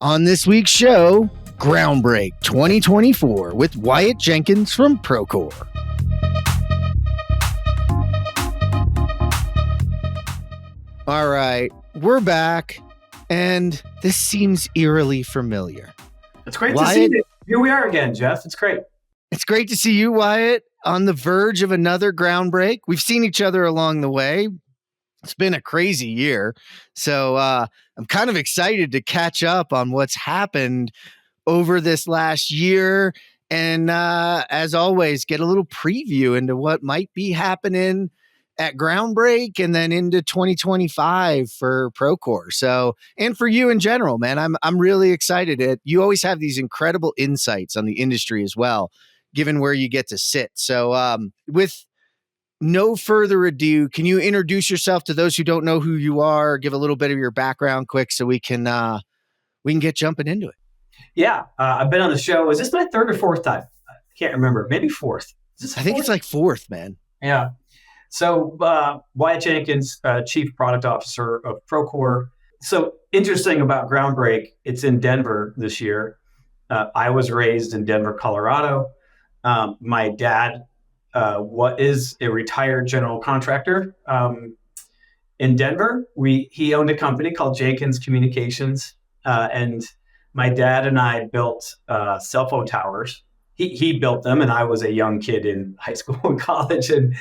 On this week's show, Groundbreak 2024 with Wyatt Jenkins from Procore. All right, we're back, and this seems eerily familiar. It's great to see you. Here we are again, Jeff. It's great. It's great to see you, Wyatt, on the verge of another Groundbreak. We've seen each other along the way. It's been a crazy year, so I'm kind of excited to catch up on what's happened over this last year. And as always, get a little preview into what might be happening at Groundbreak and then into 2025 for Procore. So, and for you in general, man, I'm really excited. You always have these incredible insights on the industry as well, given where you get to sit. So with no further ado, can you introduce yourself to those who don't know who you are? Give a little bit of your background quick so we can get jumping into it. Yeah, I've been on the show. Is this my third or fourth time? I can't remember. Maybe fourth. I think it's like fourth, man. Yeah. So Wyatt Jenkins, Chief Product Officer of Procore. So interesting about Groundbreak, it's in Denver this year. I was raised in Denver, Colorado. My dad is a retired general contractor in Denver. He owned a company called Jenkins Communications, and my dad and I built cell phone towers. He built them, and I was a young kid in high school and college, and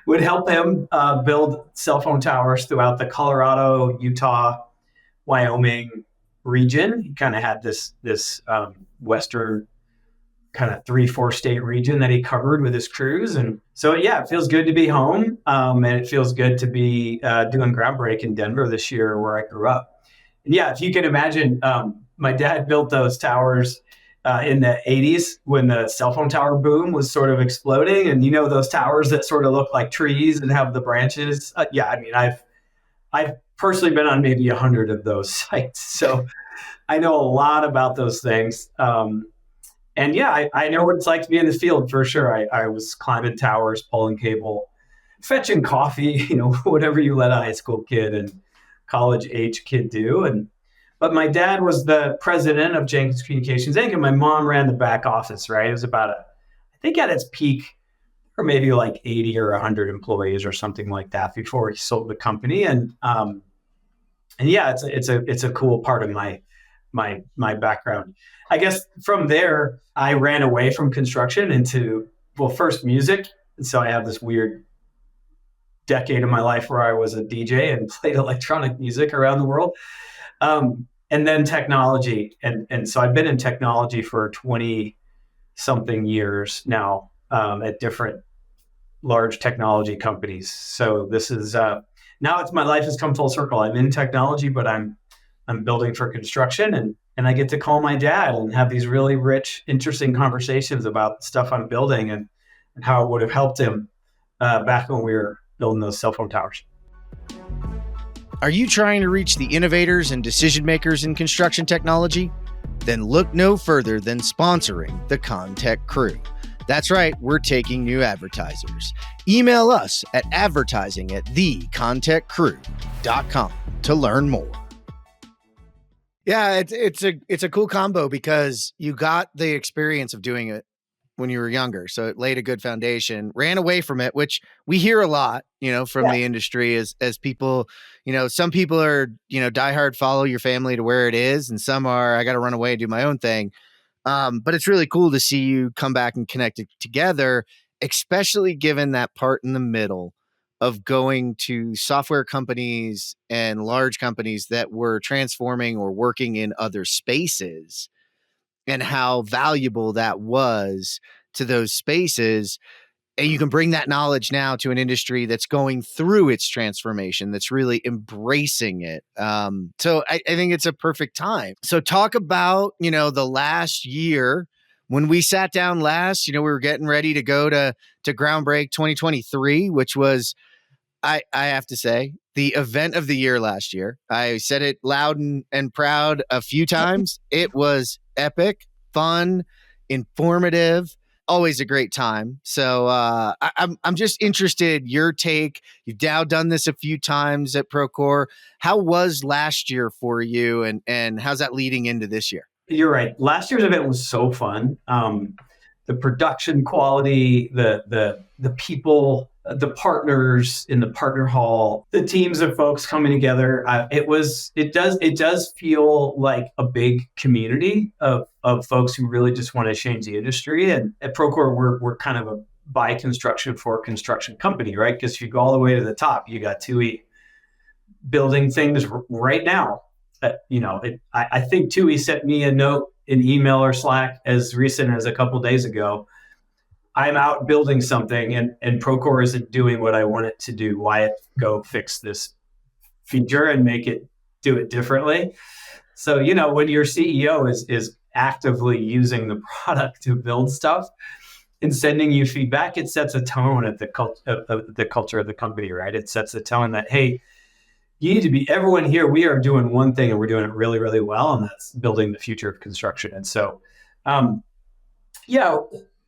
would help him build cell phone towers throughout the Colorado, Utah, Wyoming region. He kind of had this western kind of 3-4 state region that he covered with his crews. And so, yeah, it feels good to be home. And it feels good to be doing Groundbreak in Denver this year where I grew up. And yeah, if you can imagine, my dad built those towers in the 80s when the cell phone tower boom was sort of exploding. And, you know, those towers that sort of look like trees and have the branches. Yeah, I mean, I've personally been on maybe 100 of those sites. So I know a lot about those things. And yeah, I know what it's like to be in the field for sure. I was climbing towers, pulling cable, fetching coffee, you know, whatever you let a high school kid and college age kid do. But my dad was the president of Jenkins Communications Inc. and my mom ran the back office, right? It was about I think at its peak, or maybe like 80 or 100 employees or something like that before he sold the company. And yeah, it's a cool part of my background. I guess from there, I ran away from construction into, well, first music. And so I have this weird decade of my life where I was a DJ and played electronic music around the world. And then technology. And so I've been in technology for 20 something years now at different large technology companies. So this is, now my life has come full circle. I'm in technology, but I'm building for construction, and I get to call my dad and have these really rich, interesting conversations about the stuff I'm building and how it would have helped him back when we were building those cell phone towers. Are you trying to reach the innovators and decision makers in construction technology? Then look no further than sponsoring the ConTech crew. That's right, we're taking new advertisers. Email us at advertising@thecontechcrew.com to learn more. Yeah, it's a cool combo because you got the experience of doing it when you were younger. So it laid a good foundation, ran away from it, which we hear a lot, you know, from the industry as people, you know, some people are, you know, diehard follow your family to where it is. And some are, I got to run away and do my own thing. But it's really cool to see you come back and connect it together, especially given that part in the middle of going to software companies and large companies that were transforming or working in other spaces, and how valuable that was to those spaces. And you can bring that knowledge now to an industry that's going through its transformation, that's really embracing it. So I think it's a perfect time. So talk about, you know, the last year when we sat down last, you know, we were getting ready to go to Groundbreak 2023, which was, I have to say, the event of the year last year. I said it loud and proud a few times. It was epic, fun, informative. always a great time. So I'm just interested, your take. You've now done this a few times at Procore. How was last year for you, and how's that leading into this year? You're right. Last year's event was so fun. The production quality, the people, the partners in the partner hall, the teams of folks coming together. It does feel like a big community of folks who really just want to change the industry. And at Procore, we're kind of a by construction for construction company, right? Because if you go all the way to the top, you got TUI building things right now. I think TUI sent me a note in email or Slack as recent as a couple days ago. I'm out building something, and Procore isn't doing what I want it to do. Wyatt, go fix this feature and make it do it differently. So, when your CEO is actively using the product to build stuff and sending you feedback, it sets a tone at the culture of the company, right? It sets a tone that, hey, you need to be, everyone here, we are doing one thing and we're doing it really, really well. And that's building the future of construction. And so,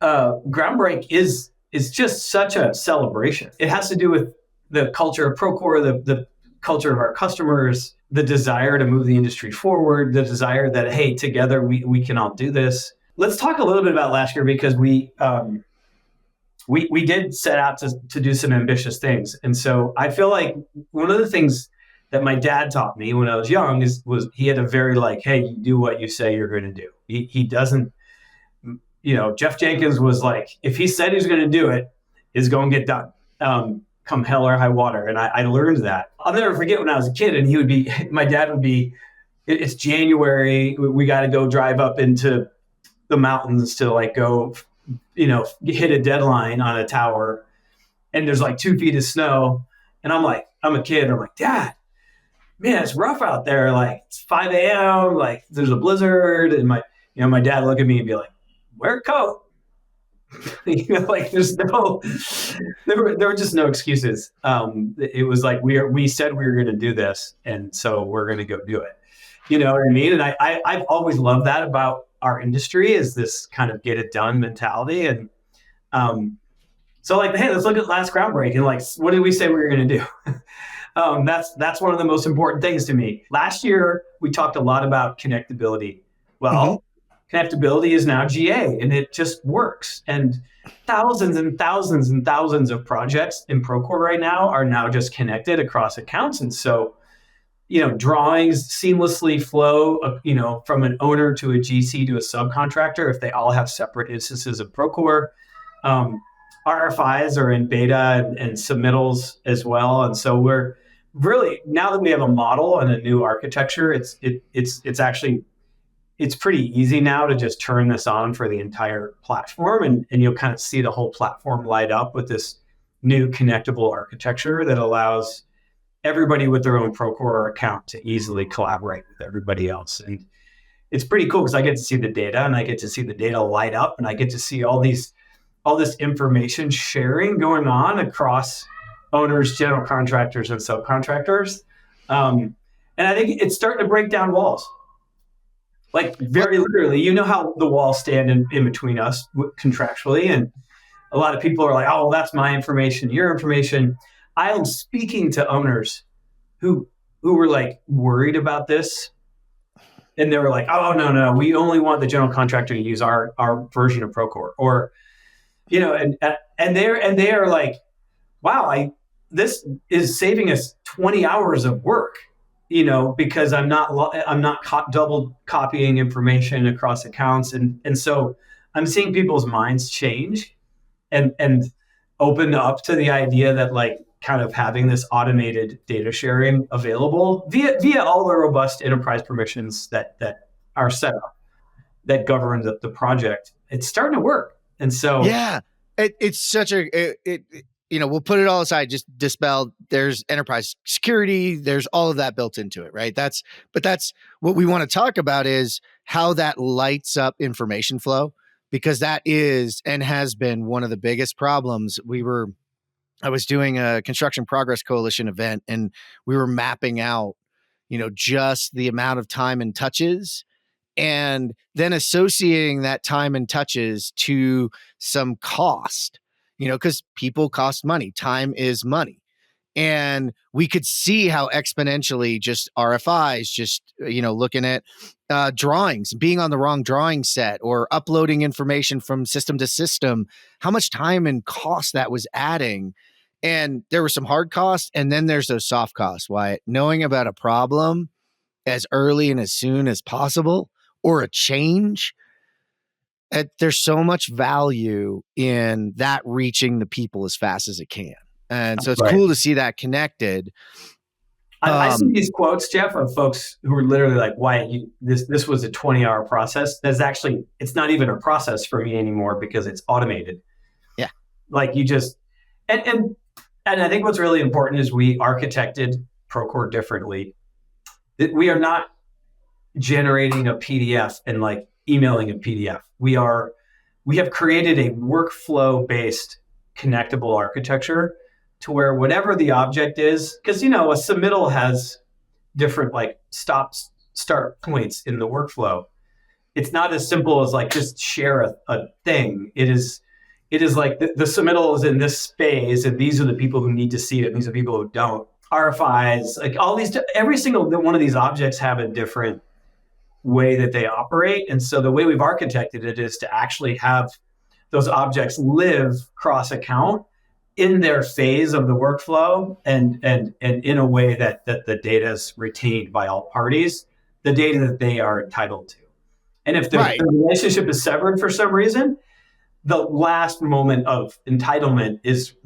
Groundbreak is just such a celebration. It has to do with the culture of Procore, the culture of our customers, the desire to move the industry forward, the desire that, hey, together we can all do this. Let's talk a little bit about last year, because we did set out to do some ambitious things. And so I feel like one of the things that my dad taught me when I was young was he had a very hey, you do what you say you're going to do. He doesn't, Jeff Jenkins was like, if he said he's going to do it, it's going to get done, come hell or high water. And I learned that. I'll never forget when I was a kid and my dad would be, it's January, we got to go drive up into the mountains to go, hit a deadline on a tower. And there's 2 feet of snow. And I'm a kid. I'm like, Dad, man, it's rough out there. It's 5 a.m. There's a blizzard. And my dad look at me and be like, wear a coat. There's there were just no excuses. It was we said we were going to do this. And so we're going to go do it. You know what I mean? And I've always loved that about our industry, is this kind of get it done mentality. And so hey, let's look at last Groundbreak and what did we say we were going to do? That's one of the most important things to me. Last year, we talked a lot about connectability. Well, connectability is now GA, and it just works. And thousands and thousands and thousands of projects in Procore right now are now just connected across accounts. And so, drawings seamlessly flow, from an owner to a GC to a subcontractor if they all have separate instances of Procore. RFIs are in beta and submittals as well. And so we're really, now that we have a model and a new architecture, it's pretty easy now to just turn this on for the entire platform. And you'll kind of see the whole platform light up with this new connectable architecture that allows everybody with their own Procore account to easily collaborate with everybody else. And it's pretty cool because I get to see the data, and I get to see the data light up, and I get to see all this information sharing going on across owners, general contractors, and subcontractors. And I think it's starting to break down walls. Very literally, how the walls stand in between us contractually. And a lot of people are like, oh, well, that's my information, your information. I am speaking to owners who were worried about this. And they were like, oh, no, we only want the general contractor to use our version of Procore. Or, and they are like, wow, this is saving us 20 hours of work, because I'm not double copying information across accounts. And so I'm seeing people's minds change and open up to the idea that kind of having this automated data sharing available via all the robust enterprise permissions that are set up that govern the project. It's starting to work. And so, yeah, it's such we'll put it all aside, just dispel. There's enterprise security. There's all of that built into it, right? That's what we want to talk about, is how that lights up information flow, because that is and has been one of the biggest problems. I was doing a Construction Progress Coalition event, and we were mapping out, just the amount of time and touches and then associating that time and touches to some cost, because people cost money. Time is money. And we could see how exponentially just RFIs, just, looking at drawings, being on the wrong drawing set or uploading information from system to system, how much time and cost that was adding. And there were some hard costs. And then there's those soft costs, Wyatt. Knowing about a problem as early and as soon as possible, or a change, there's so much value in that reaching the people as fast as it can. And so it's cool to see that connected. I see these quotes, Jeff, of folks who are literally like, "Why this was a 20-hour process." It's not even a process for me anymore because it's automated. Yeah, like you just and I think what's really important is we architected Procore differently. We are not generating a PDF and like emailing a PDF. We have created a workflow-based connectable architecture to where whatever the object is, because a submittal has different like start points in the workflow. It's not as simple as like just share a thing. It is like the submittal is in this phase, and these are the people who need to see it, and these are people who don't. RFIs, like all these, every single one of these objects have a different way that they operate. And so the way we've architected it is to actually have those objects live cross account in their phase of the workflow and in a way that the data is retained by all parties, the data that they are entitled to. And if the relationship is severed for some reason, the last moment of entitlement is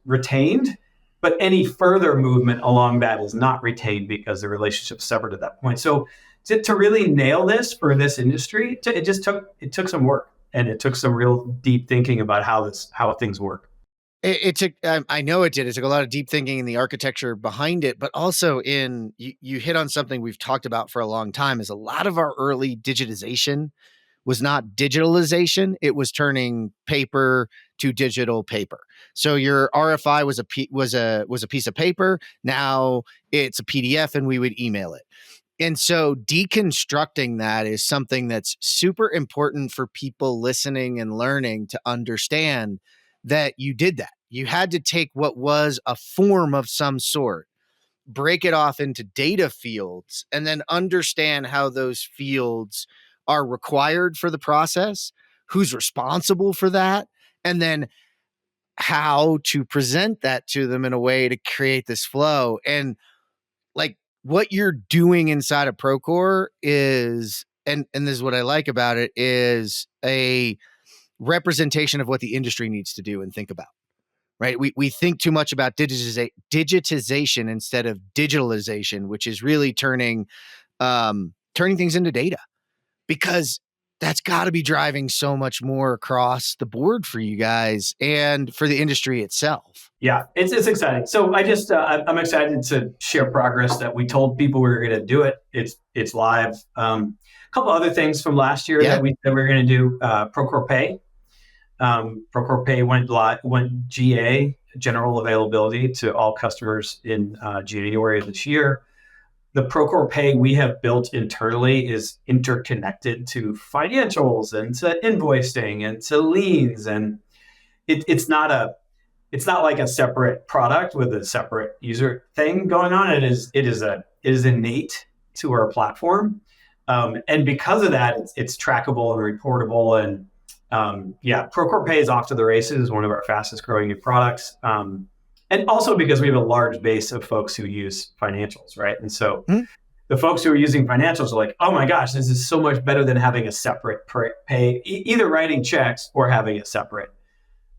retained, but any further movement along that is not retained because the relationship is severed at that point. So to really nail this for this industry, it took some work, and it took some real deep thinking about how things work. It took, I know it did. It took a lot of deep thinking in the architecture behind it, but also you hit on something we've talked about for a long time, is a lot of our early digitization was not digitalization. It was turning paper to digital paper. So your RFI was a piece of paper. Now it's a PDF, and we would email it. And so deconstructing that is something that's super important for people listening and learning to understand that you did that. You had to take what was a form of some sort, break it off into data fields, and then understand how those fields are required for the process, who's responsible for that, and then how to present that to them in a way to create this flow. And like what you're doing inside of Procore is, and this is what I like about it, is a representation of what the industry needs to do and think about. Right. We think too much about digitization instead of digitalization, which is really turning things into data, because that's got to be driving so much more across the board for you guys and for the industry itself. Yeah, it's exciting. So I'm excited to share progress that we told people we were going to do it. It's live. A couple other things from last year that we were going to do. Procore Pay. Procore Pay went GA, general availability, to all customers in January of this year. The Procore Pay we have built internally is interconnected to financials and to invoicing and to liens, and it's not like a separate product with a separate user thing going on. It is innate to our platform, and because of that, it's trackable and reportable. And Procore Pay is off to the races. One of our fastest growing new products. And also because we have a large base of folks who use financials, right? And so the folks who are using financials are like, oh my gosh, this is so much better than having a separate pay, either writing checks or having a separate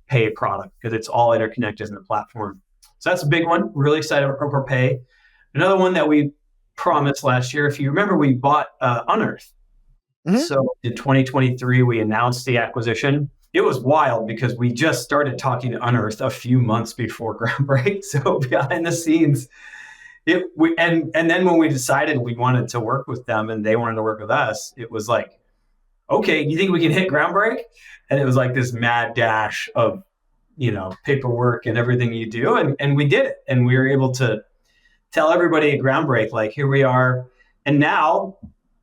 pay product, because it's all interconnected in the platform. So that's a big one. We're really excited about Procore Pay. Another one that we promised last year, if you remember, we bought Unearth. So in 2023, we announced the acquisition. It was wild because we just started talking to Unearth a few months before Groundbreak. So behind the scenes, and then when we decided we wanted to work with them and they wanted to work with us, it was like, okay, you think we can hit Groundbreak? And it was like this mad dash of, paperwork and everything you do. And we did it. And we were able to tell everybody at Groundbreak, like, here we are. And now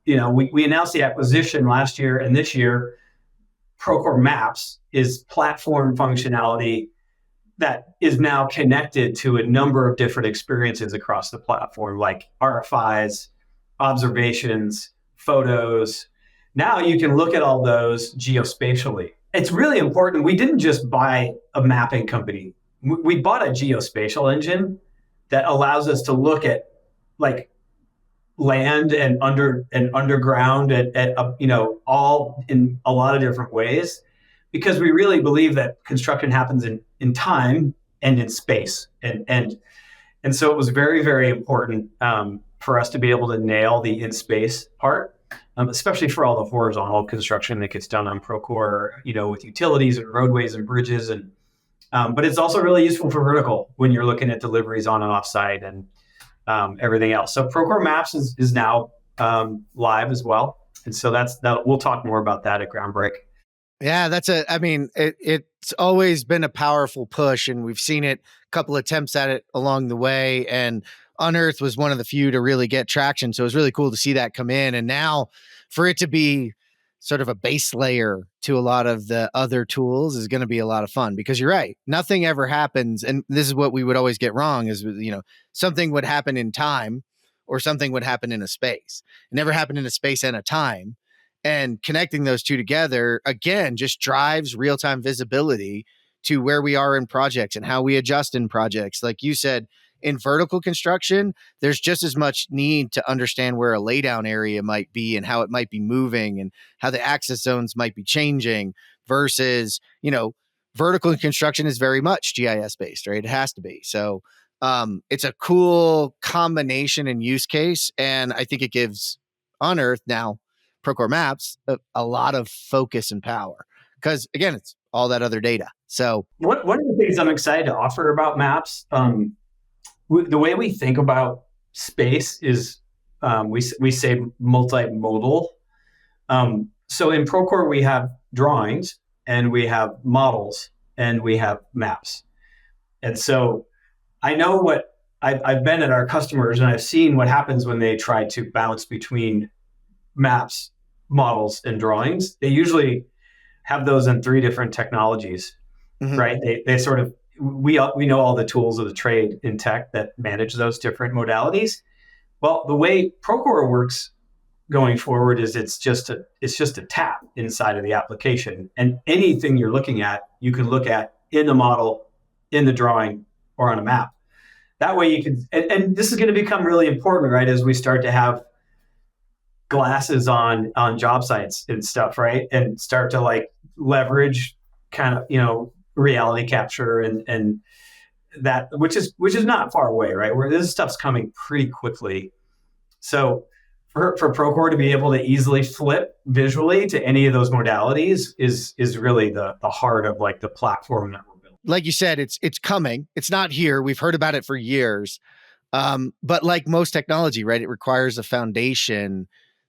we announced the acquisition last year, and this year, Procore Maps is platform functionality that is now connected to a number of different experiences across the platform, like RFIs, observations, photos. Now you can look at all those geospatially. It's really important. We didn't just buy a mapping company. We bought a geospatial engine that allows us to look at like land and underground at all in a lot of different ways, because we really believe that construction happens in time and in space, and so it was very, very important for us to be able to nail the in space part, especially for all the horizontal construction that gets done on Procore, with utilities and roadways and bridges, and but it's also really useful for vertical when you're looking at deliveries on and off site and everything else. So Procore Maps is now live as well. And so we'll talk more about that at Groundbreak. Yeah, it's always been a powerful push, and we've seen it, a couple attempts at it along the way, and Unearth was one of the few to really get traction. So it was really cool to see that come in. And now for it to be sort of a base layer to a lot of the other tools is going to be a lot of fun, because you're right. Nothing ever happens. And this is what we would always get wrong is, something would happen in time or something would happen in a space. It never happened in a space and a time. And connecting those two together, again, just drives real-time visibility to where we are in projects and how we adjust in projects. Like you said, in vertical construction, there's just as much need to understand where a laydown area might be and how it might be moving and how the access zones might be changing versus, vertical construction is very much GIS based, right? It has to be. So it's a cool combination and use case. And I think it gives Unearth now, Procore Maps, a lot of focus and power, because again, it's all that other data. So one of the things I'm excited to offer about Maps, the way we think about space is we say multimodal. So in Procore, we have drawings and we have models and we have maps. And so I know what I've been at our customers and I've seen what happens when they try to bounce between maps, models, and drawings. They usually have those in 3 different technologies, right? They sort of, we know all the tools of the trade in tech that manage those different modalities. Well, the way Procore works going forward is it's just a tab inside of the application, and anything you're looking at, you can look at in the model, in the drawing, or on a map. That way you can, and this is going to become really important, right, as we start to have glasses on job sites and stuff, right, and start to leverage kind of reality capture and that, which is not far away, right? Where this stuff's coming pretty quickly. So for Procore to be able to easily flip visually to any of those modalities is really the heart of the platform that we're building. Like you said, it's coming. It's not here. We've heard about it for years. But like most technology, right, it requires a foundation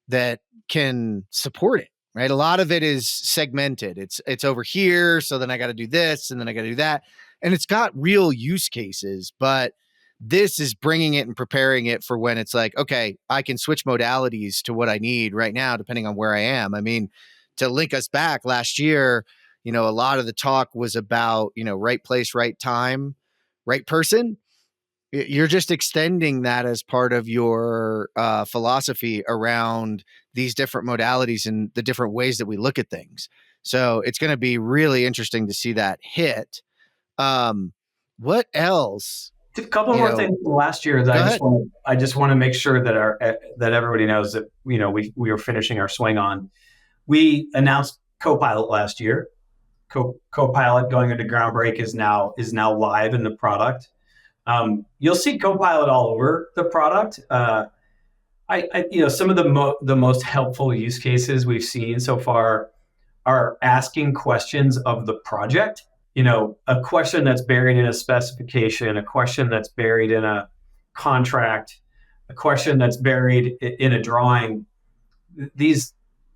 that can support it. Right. A lot of it is segmented. It's over here. So then I got to do this and then I got to do that. And it's got real use cases, but this is bringing it and preparing it for when it's like, okay, I can switch modalities to what I need right now, depending on where I am. I mean, to link us back last year, a lot of the talk was about, right place, right time, right person. You're just extending that as part of your philosophy around these different modalities and the different ways that we look at things. So it's going to be really interesting to see that hit. What else? A couple more things from last year that I just want to make sure that everybody knows that we are finishing our swing on. We announced Copilot last year. Copilot going into Groundbreak is now live in the product. You'll see Copilot all over the product. Some of the most helpful use cases we've seen so far are asking questions of the project. A question that's buried in a specification, a question that's buried in a contract, a question that's buried in a drawing. These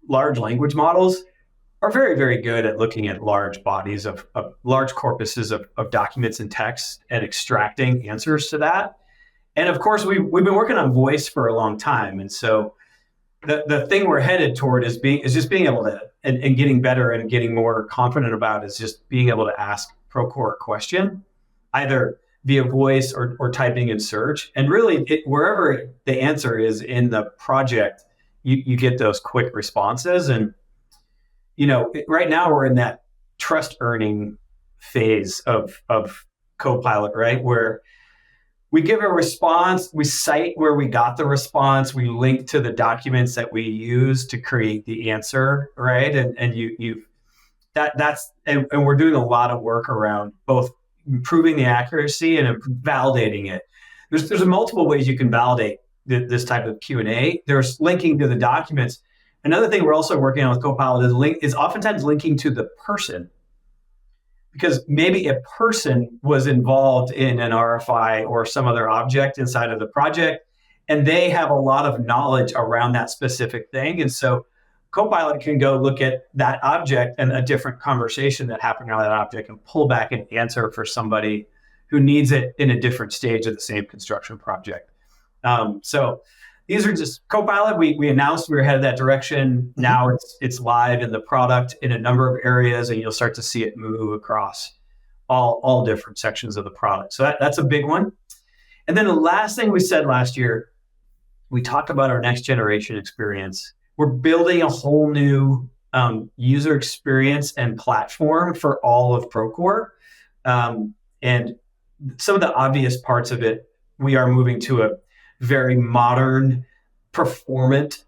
large language models are very, very good at looking at large bodies of large corpuses of documents and text and extracting answers to that. And of course, we've been working on voice for a long time. And so the thing we're headed toward is just being able to and getting better and getting more confident about is just being able to ask Procore a question, either via voice or typing in search. And really, wherever the answer is in the project, you get those quick responses. And, right now we're in that trust earning phase of Copilot, right? Where we give a response, we cite where we got the response, we link to the documents that we use to create the answer, right? And we're doing a lot of work around both improving the accuracy and validating it. There's multiple ways you can validate this type of Q&A. There's linking to the documents. Another thing we're also working on with Copilot is oftentimes linking to the person, because maybe a person was involved in an RFI or some other object inside of the project, and they have a lot of knowledge around that specific thing. And so Copilot can go look at that object and a different conversation that happened around that object and pull back an answer for somebody who needs it in a different stage of the same construction project. So these are just Copilot. We announced we were headed that direction. Now it's live in the product in a number of areas, and you'll start to see it move across all different sections of the product. So that's a big one. And then the last thing we said last year, we talked about our next generation experience. We're building a whole new user experience and platform for all of Procore. And some of the obvious parts of it, we are moving to a very modern, performant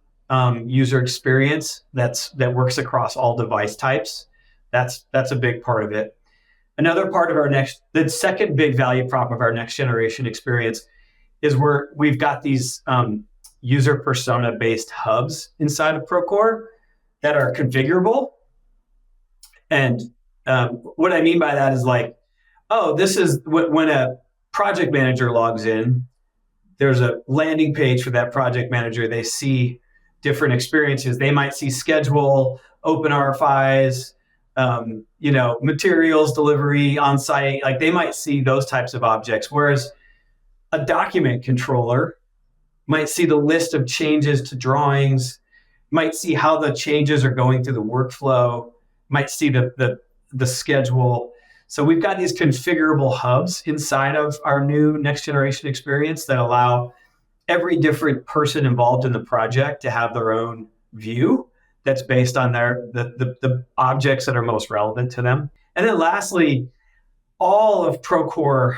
user experience that works across all device types. That's a big part of it. Another part of the second big value prop of our next generation experience is we've got these user persona based hubs inside of Procore that are configurable. And what I mean by that is this is when a project manager logs in, there's a landing page for that project manager. They see different experiences. They might see schedule, open RFIs, materials delivery on site. They might see those types of objects. Whereas a document controller might see the list of changes to drawings, might see how the changes are going through the workflow, might see the schedule. So we've got these configurable hubs inside of our new next generation experience that allow every different person involved in the project to have their own view that's based on the objects that are most relevant to them. And then lastly, all of Procore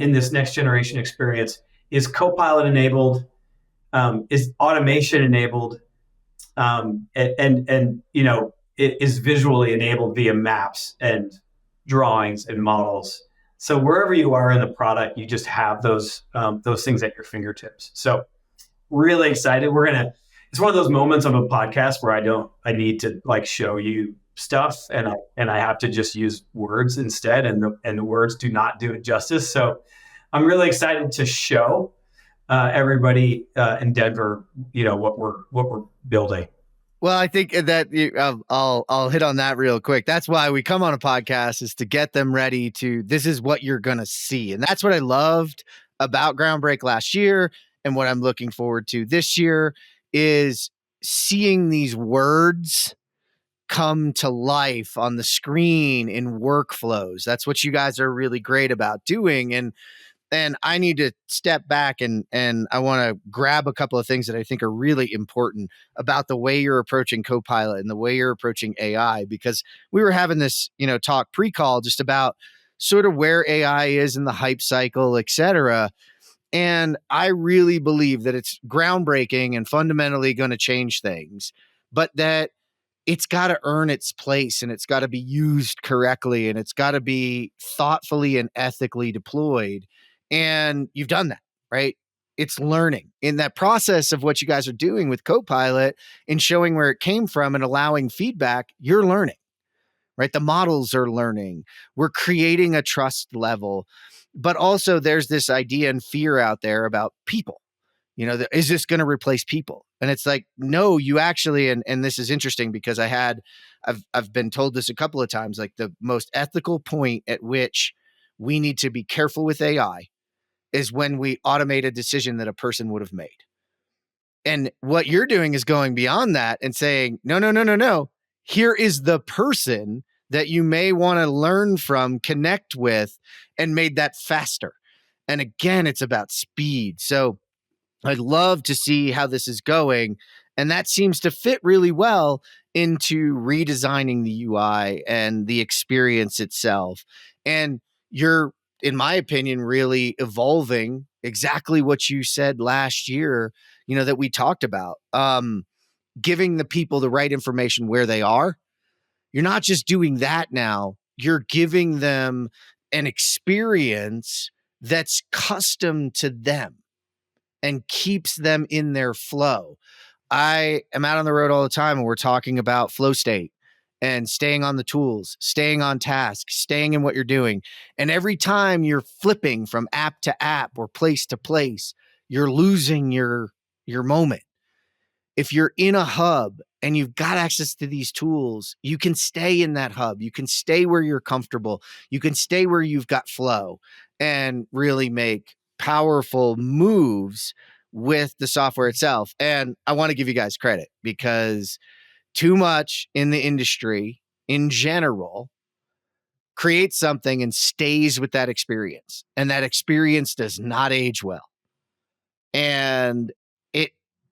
in this next generation experience is Copilot enabled, is automation enabled, and it is visually enabled via maps and drawings and models. So wherever you are in the product, you just have those things at your fingertips. So really excited. It's one of those moments of a podcast where I need to show you stuff and I have to just use words instead, and the words do not do it justice. So I'm really excited to show everybody in Denver, what we're building. Well, I think that I'll hit on that real quick. That's why we come on a podcast, is to get them ready this is what you're going to see. And that's what I loved about Groundbreak last year. And what I'm looking forward to this year is seeing these words come to life on the screen in workflows. That's what you guys are really great about doing. And I need to step back and I want to grab a couple of things that I think are really important about the way you're approaching Copilot and the way you're approaching AI, because we were having this, talk pre-call just about sort of where AI is in the hype cycle, et cetera. And I really believe that it's groundbreaking and fundamentally going to change things, but that it's got to earn its place and it's got to be used correctly and it's got to be thoughtfully and ethically deployed. And you've done that, right? It's learning in that process of what you guys are doing with Copilot and showing where it came from and allowing feedback. You're learning, right? The models are learning. We're creating a trust level, but also there's this idea and fear out there about people. Is this going to replace people? And it's no, you actually, and this is interesting because I've been told this a couple of times, the most ethical point at which we need to be careful with AI is when we automate a decision that a person would have made. And what you're doing is going beyond that and saying, no. Here is the person that you may want to learn from, connect with, and made that faster. And again, it's about speed. So I'd love to see how this is going. And that seems to fit really well into redesigning the UI and the experience itself. And you're, in my opinion, really evolving exactly what you said last year, that we talked about, giving the people the right information where they are. You're not just doing that now, you're giving them an experience that's custom to them and keeps them in their flow. I am out on the road all the time and we're talking about flow state and staying on the tools, staying on task, staying in what you're doing. And every time you're flipping from app to app or place to place, you're losing your moment. If you're in a hub and you've got access to these tools, you can stay in that hub. You can stay where you're comfortable. You can stay where you've got flow and really make powerful moves with the software itself. And I want to give you guys credit because too much in the industry in general creates something and stays with that experience. And that experience does not age well. And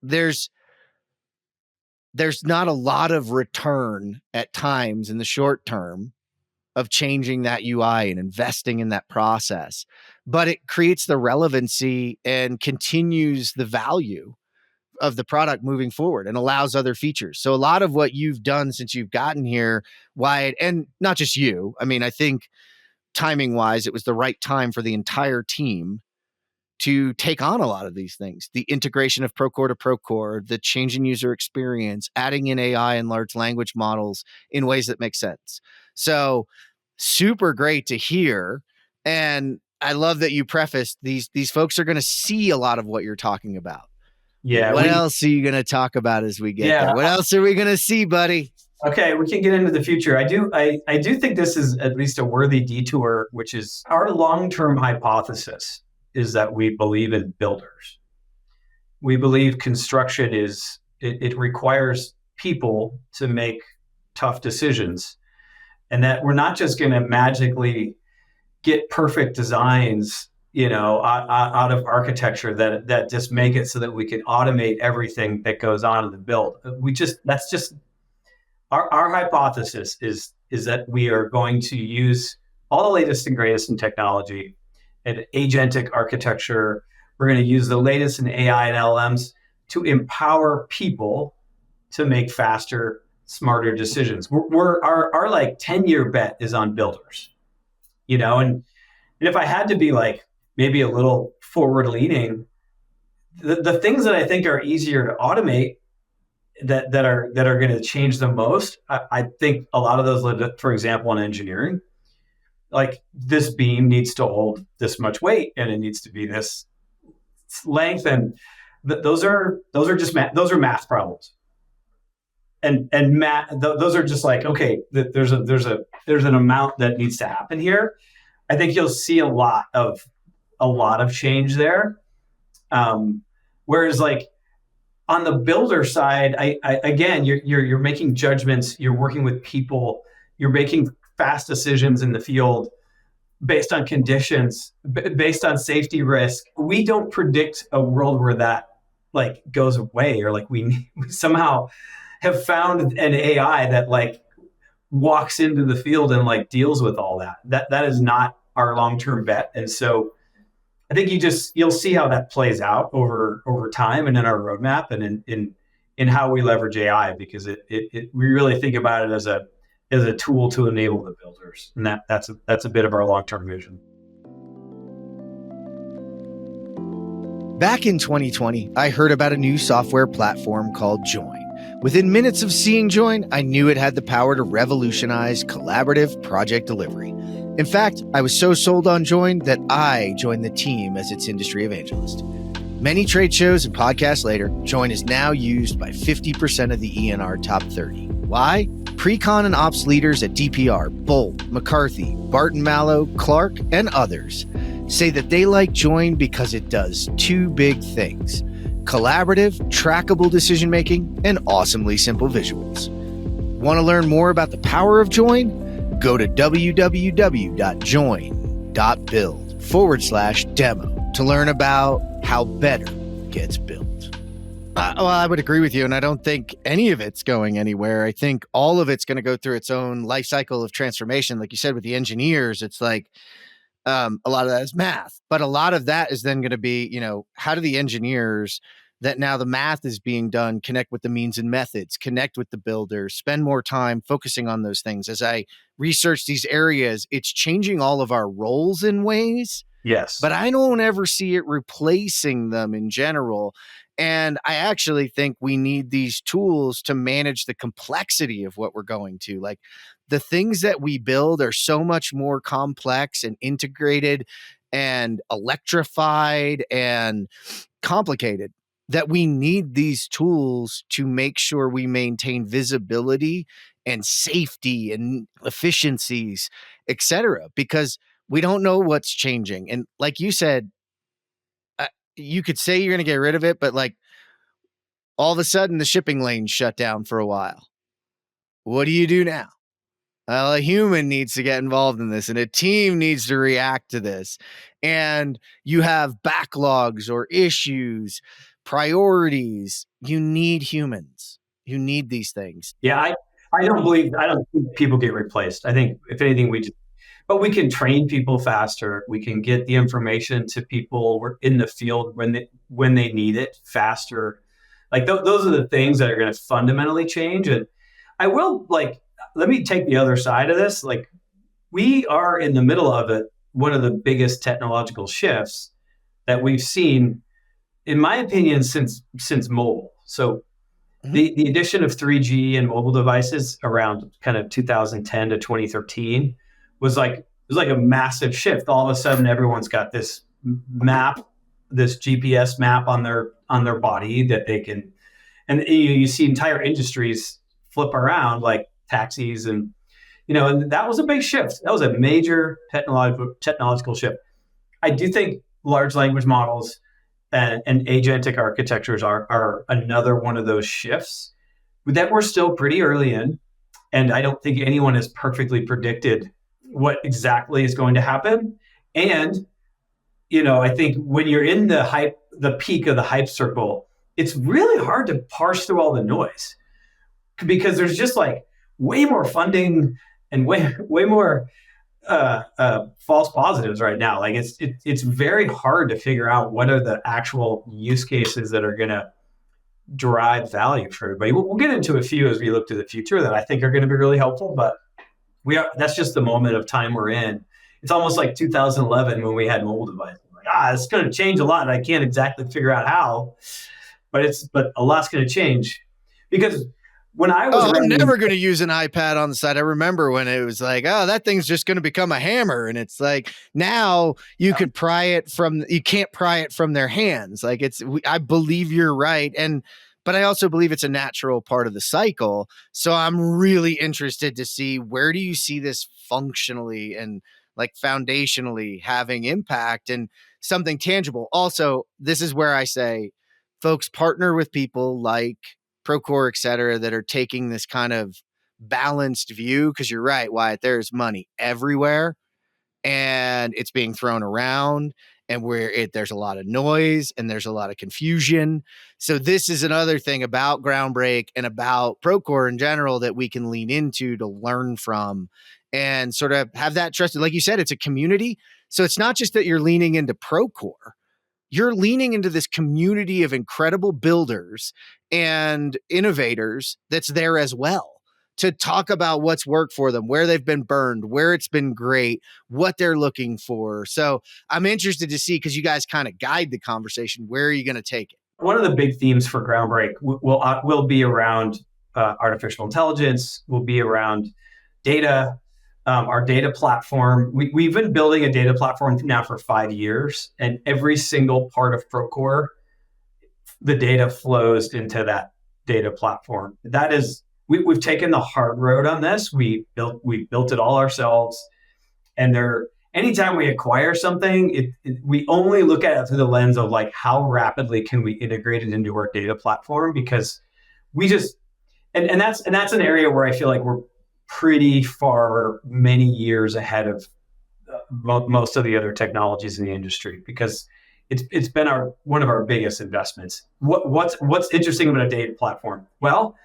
there's not a lot of return at times in the short term of changing that UI and investing in that process, but it creates the relevancy and continues the value of the product moving forward and allows other features. So a lot of what you've done since you've gotten here, Wyatt, and not just you, I mean, I think timing wise, it was the right time for the entire team to take on a lot of these things. The integration of Procore to Procore, the changing user experience, adding in AI and large language models in ways that make sense. So super great to hear. And I love that you prefaced these folks are going to see a lot of what you're talking about. Yeah. What else are you going to talk about as we get there? What else are we going to see, buddy? Okay, we can get into the future. I do think this is at least a worthy detour, which is our long-term hypothesis is that we believe in builders. We believe construction it requires people to make tough decisions, and that we're not just going to magically get perfect designs, out of architecture that just make it so that we can automate everything that goes on in the build. That's just our hypothesis is that we are going to use all the latest and greatest in technology and agentic architecture. We're going to use the latest in AI and LLMs to empower people to make faster, smarter decisions. Our like 10-year bet is on builders, and if I had to be like maybe a little forward leaning, the things that I think are easier to automate that are going to change the most, I think a lot of those live, for example, in engineering. Like this beam needs to hold this much weight and it needs to be this length, and those are math problems. And math, those are just like, okay, there's an amount that needs to happen here. I think you'll see a lot of change there. Whereas like on the builder side, I again, you're making judgments, you're working with people, you're making fast decisions in the field based on conditions, based on safety risk. We don't predict a world where that like goes away, or like we somehow have found an AI that like walks into the field and like deals with all that. That is not our long-term bet. And so I think you'll see how that plays out over time and in our roadmap and in how we leverage AI, because we really think about it as a tool to enable the builders. And that's a bit of our long-term vision. Back in 2020, I heard about a new software platform called Join. Within minutes of seeing Join, I knew it had the power to revolutionize collaborative project delivery. In fact, I was so sold on Join that I joined the team as its industry evangelist. Many trade shows and podcasts later, Join is now used by 50% of the ENR top 30. Why? Pre-con and ops leaders at DPR, Bolt, McCarthy, Barton Mallow, Clark, and others say that they like Join because it does two big things. collaborative, trackable decision making, and awesomely simple visuals. Want to learn more about the power of Join? Go to www.join.build/demo to learn about how better gets built. Well, I would agree with you, and I don't think any of it's going anywhere. I think all of it's going to go through its own life cycle of transformation. Like you said, with the engineers, it's like a lot of that is math, but a lot of that is then going to be, how do the engineers that now the math is being done connect with the means and methods, connect with the builders, spend more time focusing on those things. As I research these areas, it's changing all of our roles in ways. Yes. But I don't ever see it replacing them in general. And I actually think we need these tools to manage the complexity of what we're going to. Like the things that we build are so much more complex and integrated and electrified and complicated that we need these tools to make sure we maintain visibility and safety and efficiencies, et cetera, because we don't know what's changing. And like you said, you could say you're going to get rid of it, but like all of a sudden the shipping lanes shut down for a while. What do you do now? Well, a human needs to get involved in this and a team needs to react to this. And you have backlogs or issues, priorities. You need humans. You need these things. Yeah, I don't think people get replaced. I think if anything, but we can train people faster. We can get the information to people in the field when they need it faster. Like those are the things that are going to fundamentally change. And I will let me take the other side of this. Like we are in the middle of it. One of the biggest technological shifts that we've seen, in my opinion, since mobile. So the addition of 3G and mobile devices around kind of 2010 to 2013 was like a massive shift. All of a sudden, everyone's got this map, this GPS map on their body that they can, and you see entire industries flip around like taxis and that was a big shift. That was a major technological shift. I do think large language models and agentic architectures are another one of those shifts that we're still pretty early in. And I don't think anyone has perfectly predicted what exactly is going to happen. And, I think when you're in the peak of the hype circle, it's really hard to parse through all the noise because there's just like way more funding and way more false positives right now. Like it's very hard to figure out what are the actual use cases that are going to drive value for everybody. We'll get into a few as we look to the future that I think are going to be really helpful, but that's just the moment of time we're in. It's almost like 2011 when we had mobile devices. Like, it's going to change a lot. And I can't exactly figure out how, but a lot's going to change because when I was I'm never going to use an iPad on the side. I remember when it was like, that thing's just going to become a hammer. And it's like, now you can you can't pry it from their hands. Like I believe you're right. But I also believe it's a natural part of the cycle. So I'm really interested to see, where do you see this functionally and like foundationally having impact and something tangible? Also, this is where I say, folks, partner with people like Procore, et cetera, that are taking this kind of balanced view. Because you're right, Wyatt, there's money everywhere and it's being thrown around, and there's a lot of noise and there's a lot of confusion. So this is another thing about Groundbreak and about Procore in general that we can lean into to learn from and sort of have that trust. Like you said, it's a community. So it's not just that you're leaning into Procore. You're leaning into this community of incredible builders and innovators that's there as well to talk about what's worked for them, where they've been burned, where it's been great, what they're looking for. So I'm interested to see, because you guys kind of guide the conversation, where are you going to take it? One of the big themes for Groundbreak will be around artificial intelligence, will be around data, our data platform. We've been building a data platform now for 5 years, and every single part of Procore, the data flows into that data platform. That is, we've taken the hard road on this. We built it all ourselves, and anytime we acquire something, we only look at it through the lens of like how rapidly can we integrate it into our data platform, because we just and that's an area where I feel like we're pretty far, many years ahead of most of the other technologies in the industry, because it's been one of our biggest investments. What's interesting about a data platform? Well,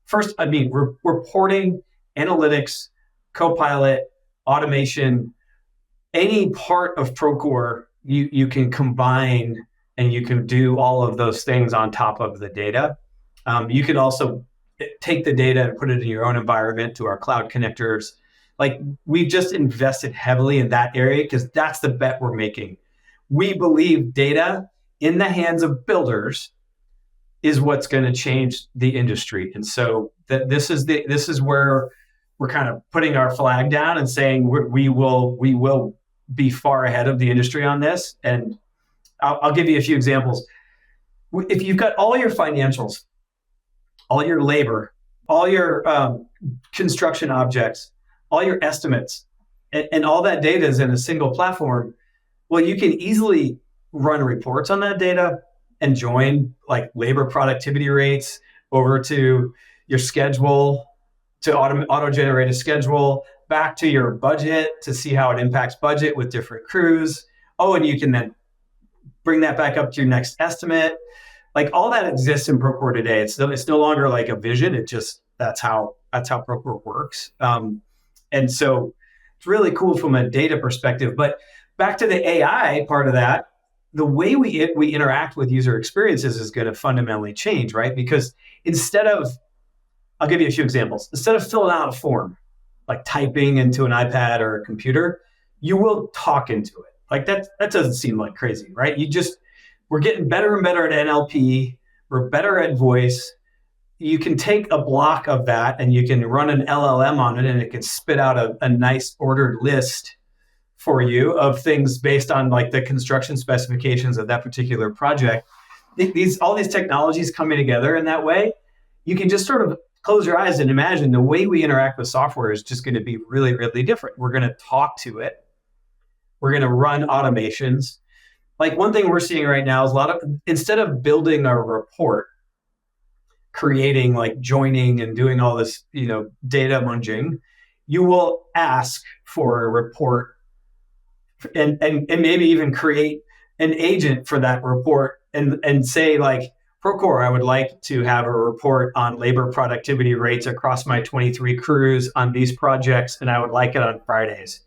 first, I mean, reporting, analytics, Copilot, automation, any part of Procore, you can combine and you can do all of those things on top of the data. You can also take the data and put it in your own environment to our cloud connectors. Like, we've just invested heavily in that area because that's the bet we're making. We believe data in the hands of builders is what's going to change the industry. And so this is where we're kind of putting our flag down and saying we will be far ahead of the industry on this. And I'll give you a few examples. If you've got all your financials, all your labor, all your construction objects, all your estimates, and all that data is in a single platform, well, you can easily run reports on that data and join like labor productivity rates over to your schedule, to auto-generate a schedule, back to your budget to see how it impacts budget with different crews. Oh, and you can then bring that back up to your next estimate. Like, all that exists in Procore today. It's no longer like a vision. It just, that's how Procore works. And so it's really cool from a data perspective. But back to the AI part of that, the way we interact with user experiences is going to fundamentally change, right? Because I'll give you a few examples. Instead of filling out a form, like typing into an iPad or a computer, you will talk into it. Like, that doesn't seem like crazy, right? We're getting better and better at NLP. We're better at voice. You can take a block of that and you can run an LLM on it, and it can spit out a nice ordered list for you of things based on like the construction specifications of that particular project. All these technologies coming together in that way, you can just sort of close your eyes and imagine the way we interact with software is just going to be really, really different. We're going to talk to it. We're going to run automations. Like, one thing we're seeing right now is instead of building a report, creating like joining and doing all this, data munging, you will ask for a report and maybe even create an agent for that report and say like, Procore, I would like to have a report on labor productivity rates across my 23 crews on these projects, and I would like it on Fridays.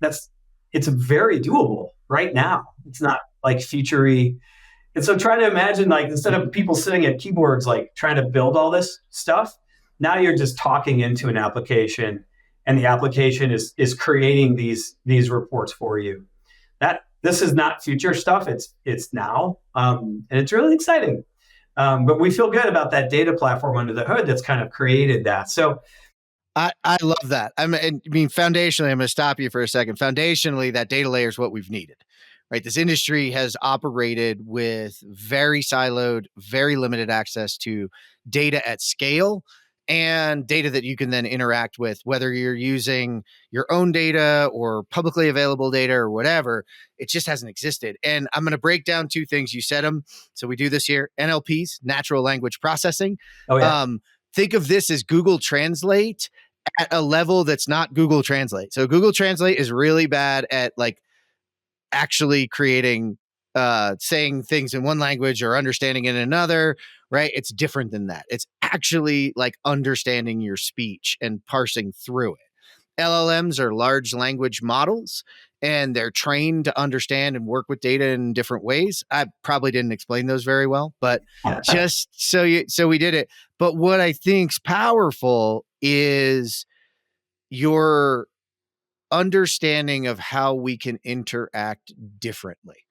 It's very doable right now. It's not like featurey. And so try to imagine, like, instead of people sitting at keyboards, like trying to build all this stuff, now you're just talking into an application, and the application is creating these reports for you. This is not future stuff. It's now, and it's really exciting. But we feel good about that data platform under the hood that's kind of created that. So I love that. Foundationally, I'm going to stop you for a second. Foundationally, that data layer is what we've needed, right? This industry has operated with very siloed, very limited access to data at scale, and data that you can then interact with, whether you're using your own data or publicly available data or whatever. It just hasn't existed. And I'm going to break down two things. You said them. So we do this here. NLPs, natural language processing. Oh, yeah. Think of this as Google Translate at a level that's not Google Translate. So Google Translate is really bad at like actually creating, saying things in one language or understanding in another, right? It's different than that. It's actually like understanding your speech and parsing through it. LLMs are large language models, and they're trained to understand and work with data in different ways. I probably didn't explain those very well, but just so we did it. But what I think's powerful is your understanding of how we can interact differently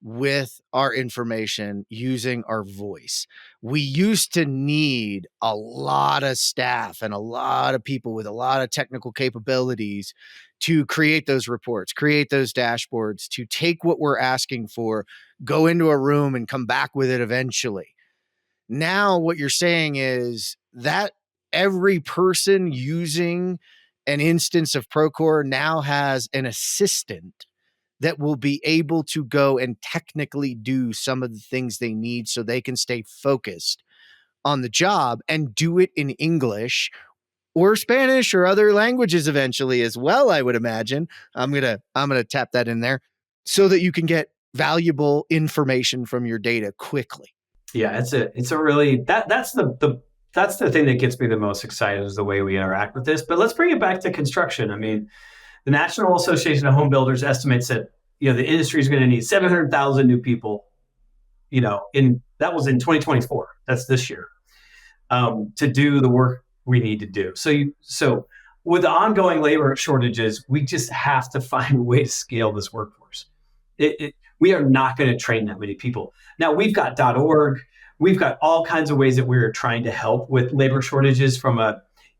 with our information using our voice. We used to need a lot of staff and a lot of people with a lot of technical capabilities to create those reports, create those dashboards, to take what we're asking for, go into a room and come back with it eventually. Now what you're saying is that every person using an instance of Procore now has an assistant that will be able to go and technically do some of the things they need so they can stay focused on the job and do it in English or Spanish or other languages eventually as well, I would imagine. I'm going to tap that in there so that you can get valuable information from your data quickly. Yeah, it's a really that's the thing that gets me the most excited is the way we interact with this. But let's bring it back to construction. I mean, the National Association of Home Builders estimates that the industry is going to need 700,000 new people. That was in 2024. That's this year, to do the work we need to do. So with the ongoing labor shortages, we just have to find a way to scale this workforce. We are not going to train that many people. Now, we've got .org. We've got all kinds of ways that we're trying to help with labor shortages, from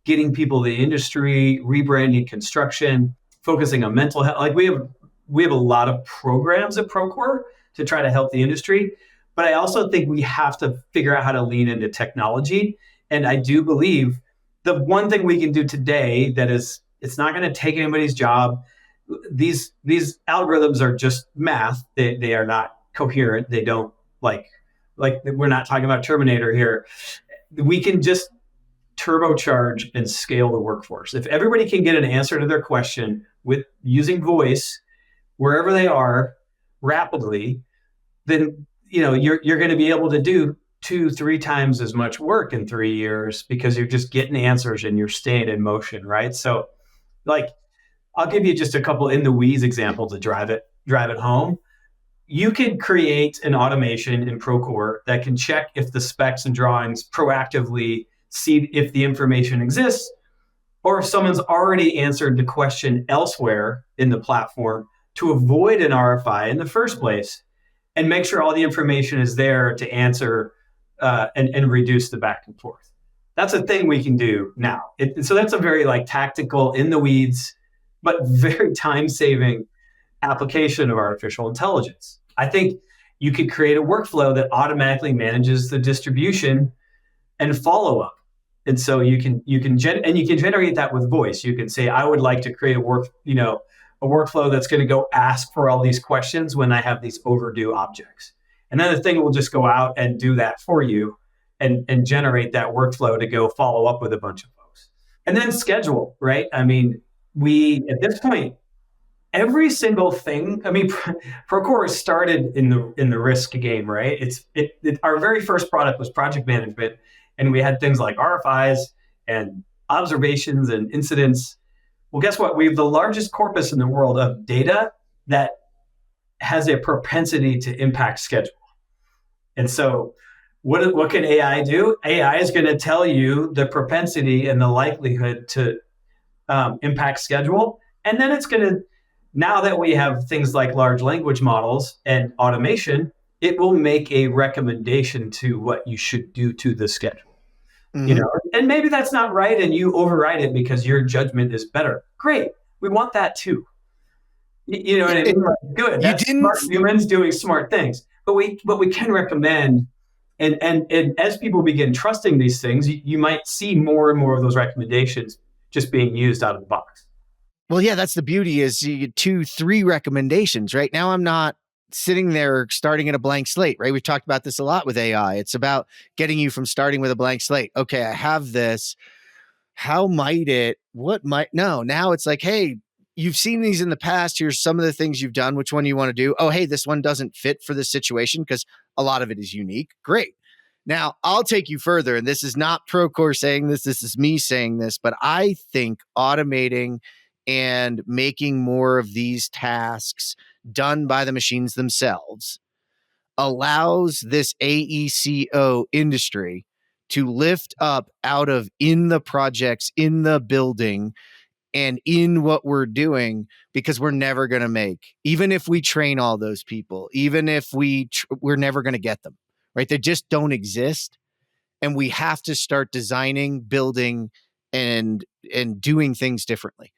getting people to the industry, rebranding construction, focusing on mental health. Like we have a lot of programs at Procore to try to help the industry. But I also think we have to figure out how to lean into technology. And I do believe the one thing we can do today it's not going to take anybody's job. These algorithms are just math. They are not coherent. They don't like we're not talking about Terminator here. We can just turbocharge and scale the workforce. If everybody can get an answer to their question with using voice wherever they are rapidly, then you're going to be able to do 2-3 times as much work in 3 years because you're just getting answers and you're staying in motion, right? So, I'll give you just a couple in the weeds examples to drive it home. You can create an automation in Procore that can check if the specs and drawings proactively see if the information exists, or if someone's already answered the question elsewhere in the platform to avoid an RFI in the first place, and make sure all the information is there to answer and reduce the back and forth. That's a thing we can do now. So that's a very tactical, in the weeds, but very time-saving application of artificial intelligence. I think you could create a workflow that automatically manages the distribution and follow-up. And so you can generate that with voice. You can say, I would like to create a workflow that's going to go ask for all these questions when I have these overdue objects. And then the thing will just go out and do that for you and generate that workflow to go follow up with a bunch of folks. And then schedule, right? I mean, at this point, every single thing, Procore started in the risk game, right? Our very first product was project management, and we had things like RFIs and observations and incidents. Well, guess what? We have the largest corpus in the world of data that has a propensity to impact schedule. And so what can AI do? AI is going to tell you the propensity and the likelihood to impact schedule. And then it's going to, now that we have things like large language models and automation, it will make a recommendation to what you should do to the schedule. Mm-hmm. And maybe that's not right and you override it because your judgment is better. Great. We want that too. You know what I mean? Good. That's smart humans doing smart things. But we can recommend, and as people begin trusting these things, you might see more and more of those recommendations just being used out of the box. Well, yeah, that's the beauty is you get 2-3 recommendations. Right now, I'm not sitting there starting at a blank slate, right? We've talked about this a lot with AI. It's about getting you from starting with a blank slate. Okay, I have this. How might it? What might? No, now it's like, hey, you've seen these in the past. Here's some of the things you've done. Which one you want to do? Oh, hey, this one doesn't fit for this situation because a lot of it is unique. Great. Now, I'll take you further, and this is not Procore saying this. This is me saying this, but I think automating and making more of these tasks done by the machines themselves allows this AECO industry to lift up out of in the projects, in the building, and in what we're doing, because we're never going to make, even if we train all those people, even if we're never going to get them, right? They just don't exist. And we have to start designing, building, and doing things differently.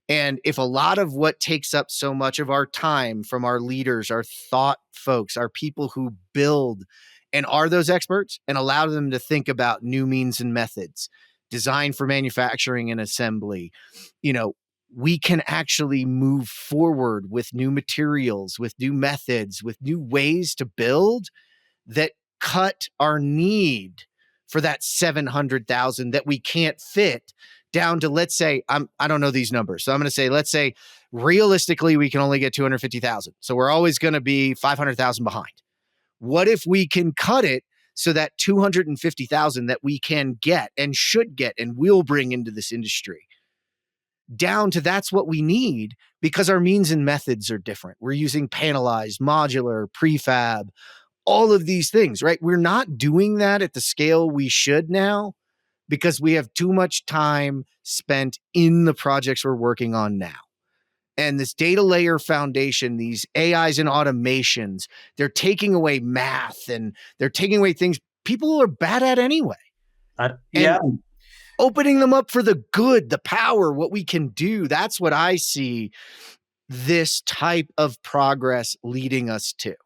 And if a lot of what takes up so much of our time from our leaders, our thought folks, our people who build and are those experts, and allow them to think about new means and methods, design for manufacturing and assembly, we can actually move forward with new materials, with new methods, with new ways to build that cut our need for that 700,000 that we can't fit down to, let's say, I don't know these numbers. So I'm going to say, let's say realistically, we can only get 250,000. So we're always going to be 500,000 behind. What if we can cut it so that 250,000 that we can get and should get and will bring into this industry down to that's what we need, because our means and methods are different. We're using panelized, modular, prefab, all of these things, right? We're not doing that at the scale we should now because we have too much time spent in the projects we're working on now. And this data layer foundation, these AIs and automations, they're taking away math and they're taking away things people are bad at anyway. Yeah. And opening them up for the good, the power, what we can do. That's what I see this type of progress leading us to.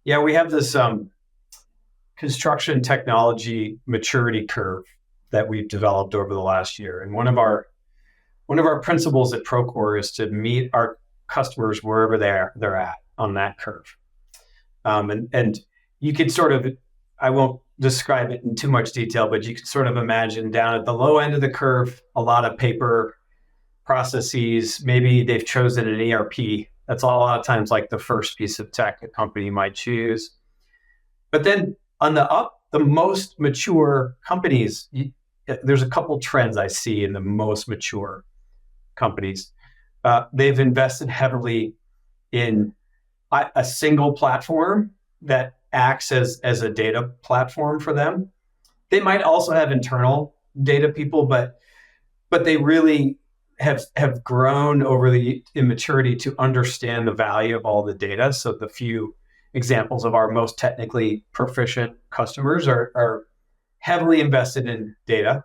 Yeah, we have this construction technology maturity curve that we've developed over the last year. And one of our principles at Procore is to meet our customers wherever they're at on that curve. And you could sort of, I won't describe it in too much detail, but you can sort of imagine down at the low end of the curve, a lot of paper processes. Maybe they've chosen an ERP. That's a lot of times like the first piece of tech a company might choose. But then on the most mature companies, there's a couple trends I see in the most mature companies. They've invested heavily in a single platform that acts as a data platform for them. They might also have internal data people, but they really have grown over the immaturity to understand the value of all the data. So the few examples of our most technically proficient customers are heavily invested in data.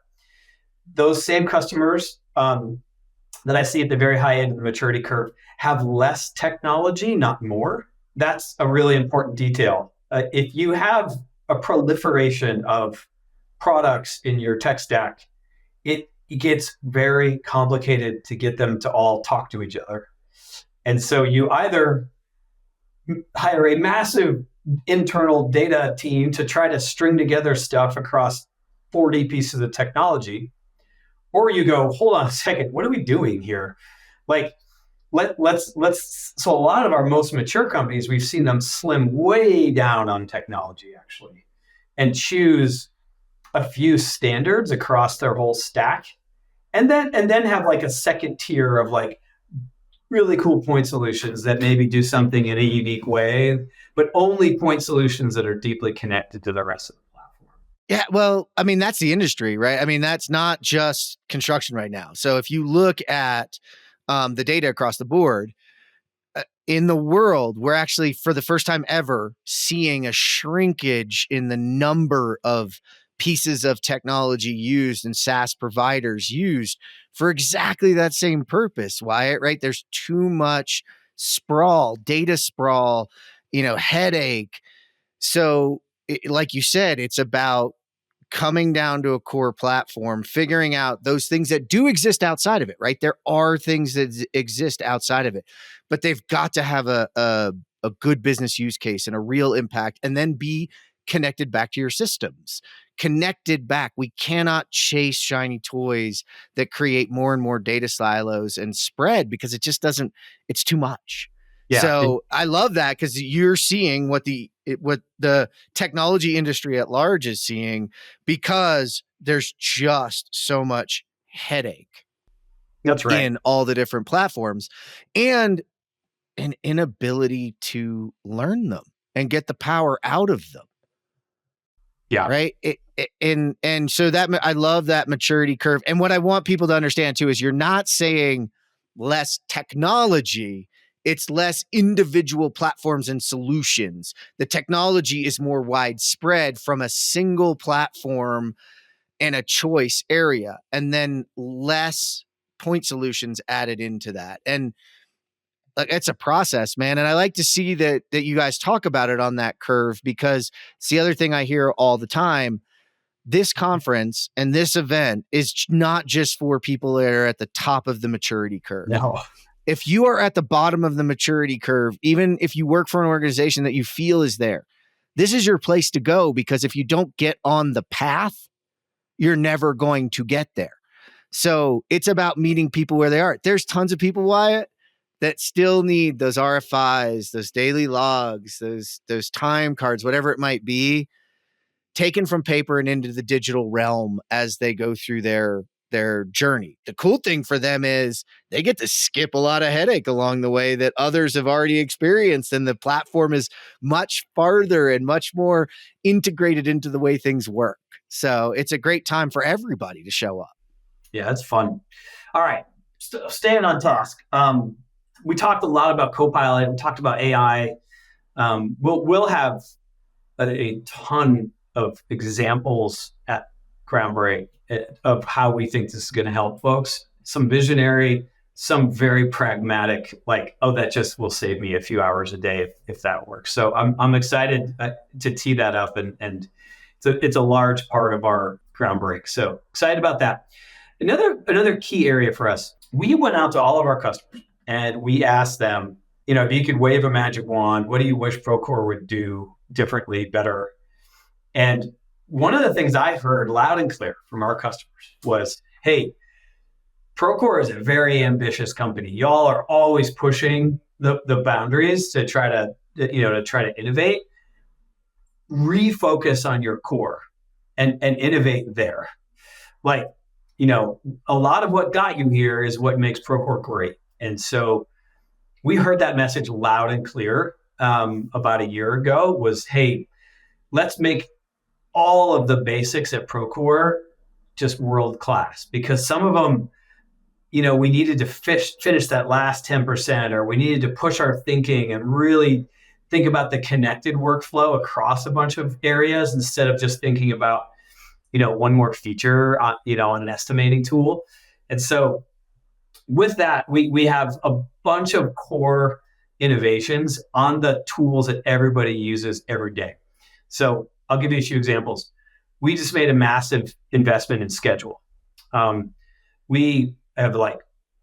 Those same customers that I see at the very high end of the maturity curve have less technology, not more. That's a really important detail. If you have a proliferation of products in your tech stack, it gets very complicated to get them to all talk to each other. And so you either hire a massive internal data team to try to string together stuff across 40 pieces of technology, or you go, hold on a second, what are we doing here? Like, let's so a lot of our most mature companies, we've seen them slim way down on technology actually and choose a few standards across their whole stack, and then have like a second tier of like really cool point solutions that maybe do something in a unique way, but only point solutions that are deeply connected to the rest of the platform. Yeah, well, I mean, that's the industry, right? I mean, that's not just construction right now. So if you look at the data across the board, in the world, we're actually, for the first time ever, seeing a shrinkage in the number of pieces of technology used and SaaS providers used for exactly that same purpose, Wyatt, right? There's too much sprawl, data sprawl, headache. So like you said, it's about coming down to a core platform, figuring out those things that do exist outside of it, right? There are things that exist outside of it, but they've got to have a good business use case and a real impact, and then be connected back to your systems. Connected back. We cannot chase shiny toys that create more and more data silos and spread, because it just doesn't, it's too much. Yeah. So I love that, because you're seeing what the technology industry at large is seeing, because there's just so much headache. That's right. In all the different platforms, and an inability to learn them and get the power out of them. Yeah. Right. And so that, I love that maturity curve. And what I want people to understand too is you're not saying less technology. It's less individual platforms and solutions. The technology is more widespread from a single platform and a choice area, and then less point solutions added into that. And like, it's a process, man. And I like to see that you guys talk about it on that curve, because it's the other thing I hear all the time. this conference and this event is not just for people that are at the top of the maturity curve. No. If you are at the bottom of the maturity curve, even if you work for an organization that you feel is there, this is your place to go, because if you don't get on the path, you're never going to get there. So it's about meeting people where they are. There's tons of people, Wyatt, that still need those RFIs, those daily logs, those time cards, whatever it might be, taken from paper and into the digital realm as they go through their journey. The cool thing for them is they get to skip a lot of headache along the way that others have already experienced. And the platform is much farther and much more integrated into the way things work. So it's a great time for everybody to show up. Yeah, it's fun. All right. Staying on task. We talked a lot about Copilot. We talked about AI. We'll have a ton of examples at Groundbreak of how we think this is going to help folks. Some visionary, some very pragmatic, like, oh, that just will save me a few hours a day if that works. So I'm excited to tee that up, and it's a large part of our Groundbreak. So excited about that. Another key area for us, we went out to all of our customers and we asked them, if you could wave a magic wand, what do you wish Procore would do differently, better? And one of the things I heard loud and clear from our customers was, hey, Procore is a very ambitious company. Y'all are always pushing the boundaries to try to innovate. Refocus on your core and innovate there. Like, a lot of what got you here is what makes Procore great. And so we heard that message loud and clear about a year ago was, hey, let's make all of the basics at Procore just world-class, because some of them, we needed to finish that last 10%, or we needed to push our thinking and really think about the connected workflow across a bunch of areas instead of just thinking about, one more feature on an estimating tool. And so with that, we have a bunch of core innovations on the tools that everybody uses every day. So I'll give you a few examples. We just made a massive investment in schedule. We have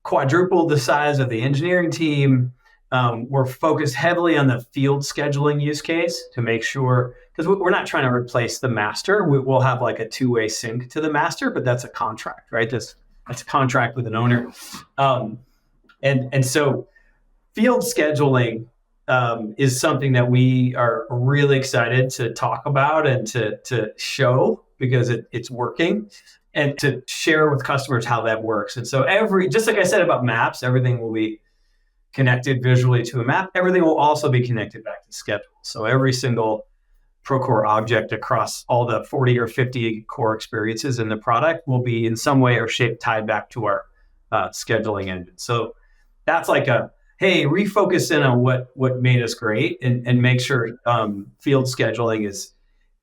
quadrupled the size of the engineering team. We're focused heavily on the field scheduling use case to make sure, because we're not trying to replace the master. We'll have a two-way sync to the master, but that's a contract, right? That's a contract with an owner. And so field scheduling is something that we are really excited to talk about and to show, because it's working, and to share with customers how that works. And so just like I said about maps, everything will be connected visually to a map. Everything will also be connected back to schedule. So every single Procore object across all the 40 or 50 core experiences in the product will be in some way or shape tied back to our scheduling engine. So that's hey, refocus in on what made us great, and make sure field scheduling is